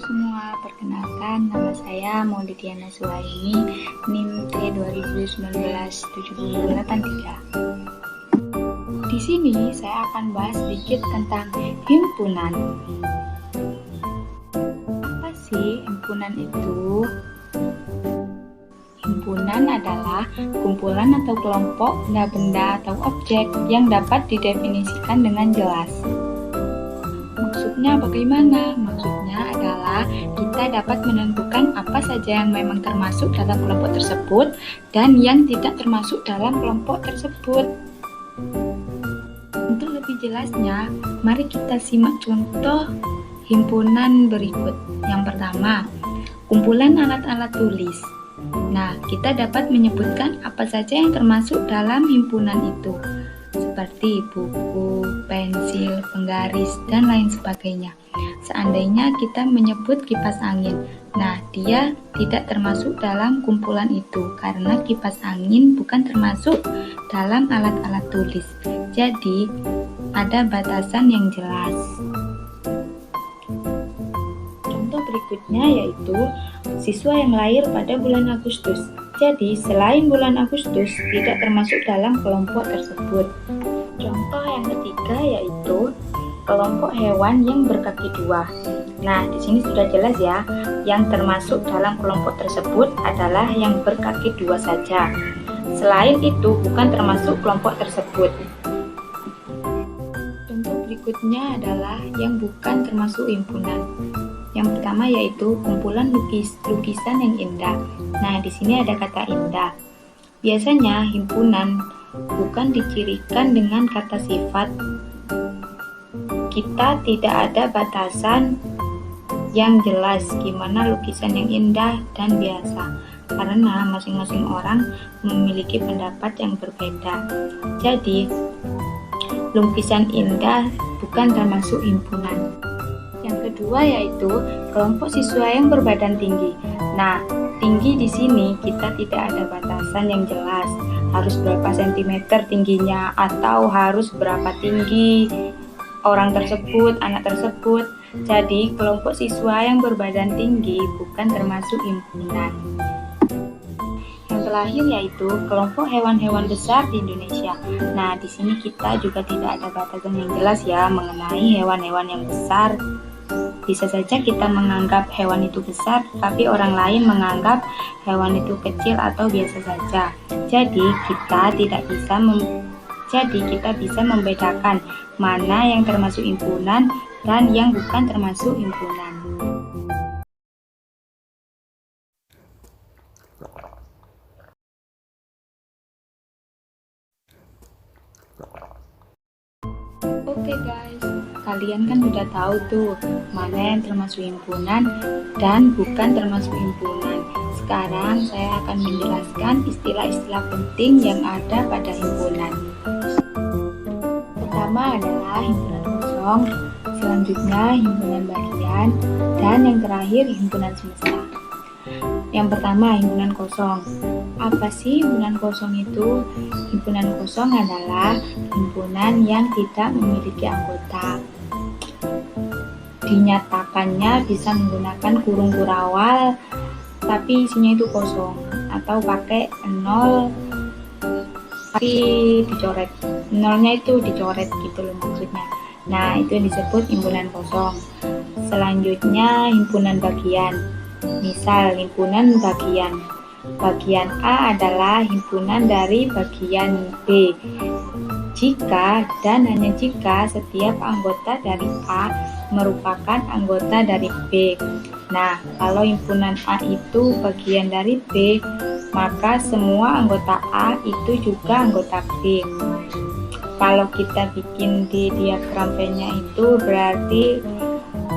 semua, perkenalkan nama saya Maulidiana Suhaimi, NIM T2019-7083. Di sini saya akan bahas sedikit tentang himpunan. Apa sih himpunan itu? Himpunan adalah kumpulan atau kelompok benda-benda atau objek yang dapat didefinisikan dengan jelas. Maksudnya bagaimana? Maksudnya adalah kita dapat menentukan apa saja yang memang termasuk dalam kelompok tersebut dan yang tidak termasuk dalam kelompok tersebut. Untuk lebih jelasnya, mari kita simak contoh himpunan berikut. Yang pertama, kumpulan alat-alat tulis. Nah, kita dapat menyebutkan apa saja yang termasuk dalam himpunan itu, seperti buku, pensil, penggaris, dan lain sebagainya. Seandainya kita menyebut kipas angin, nah dia tidak termasuk dalam kumpulan itu karena kipas angin bukan termasuk dalam alat-alat tulis. Jadi, ada batasan yang jelas. Contoh berikutnya yaitu siswa yang lahir pada bulan Agustus. Jadi, selain bulan Agustus tidak termasuk dalam kelompok tersebut. Contoh yang ketiga yaitu kelompok hewan yang berkaki dua. Nah, di sini sudah jelas ya, yang termasuk dalam kelompok tersebut adalah yang berkaki dua saja. Selain itu bukan termasuk kelompok tersebut. Contoh berikutnya adalah yang bukan termasuk himpunan. Yang pertama yaitu kumpulan lukisan yang indah. Nah, di sini ada kata indah. Biasanya himpunan bukan dicirikan dengan kata sifat. Kita tidak ada batasan yang jelas gimana lukisan yang indah dan biasa, karena masing-masing orang memiliki pendapat yang berbeda. Jadi, lukisan indah bukan termasuk himpunan. Yang kedua yaitu kelompok siswa yang berbadan tinggi. Nah, tinggi di sini kita tidak ada batasan yang jelas, harus berapa sentimeter tingginya atau harus berapa tinggi orang tersebut, anak tersebut. Jadi, kelompok siswa yang berbadan tinggi bukan termasuk himpunan. Yang terakhir yaitu kelompok hewan-hewan besar di Indonesia. Nah, di sini kita juga tidak ada batasan yang jelas ya mengenai hewan-hewan yang besar. Bisa saja kita menganggap hewan itu besar, tapi orang lain menganggap hewan itu kecil atau biasa saja. Jadi kita bisa membedakan mana yang termasuk himpunan dan yang bukan termasuk himpunan. Oke guys, kalian kan udah tahu tuh mana yang termasuk himpunan dan bukan termasuk himpunan. Sekarang saya akan menjelaskan istilah-istilah penting yang ada pada himpunan. Pertama adalah himpunan kosong, selanjutnya himpunan bagian, dan yang terakhir himpunan semesta. Yang pertama, himpunan kosong. Apa sih himpunan kosong itu? Himpunan kosong adalah himpunan yang tidak memiliki anggota. Dinyatakannya bisa menggunakan kurung kurawal, tapi isinya itu kosong, atau pakai nol tapi dicoret. Nolnya itu dicoret gitu loh maksudnya. Nah, itu yang disebut himpunan kosong. Selanjutnya, himpunan bagian. Misal, himpunan bagian. Bagian A adalah himpunan dari bagian B. Jika dan hanya jika setiap anggota dari A merupakan anggota dari B. Nah, kalau himpunan A itu bagian dari B, maka semua anggota A itu juga anggota B. Kalau kita bikin di diagram V-nya itu berarti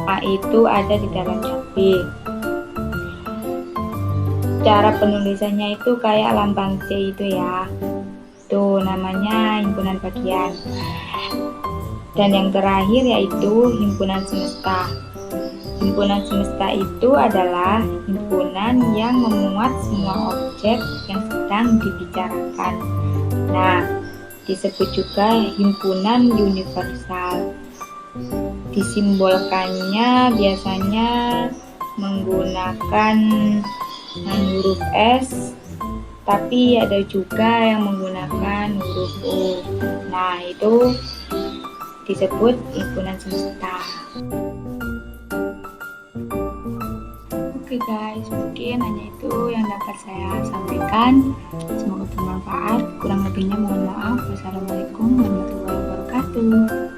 A itu ada di dalamnya B. Cara penulisannya itu kayak lambang C itu ya. Tuh namanya himpunan bagian. Dan yang terakhir yaitu himpunan semesta. Himpunan semesta itu adalah himpunan yang memuat semua objek yang sedang dibicarakan. Nah, disebut juga himpunan universal. Disimbolkannya biasanya menggunakan huruf S, tapi ada juga yang menggunakan huruf U. Nah, itu disebut himpunan semesta. Oke guys, mungkin hanya itu yang dapat saya sampaikan. Semoga bermanfaat. Kurang lebihnya mohon maaf. Wassalamualaikum warahmatullahi wabarakatuh.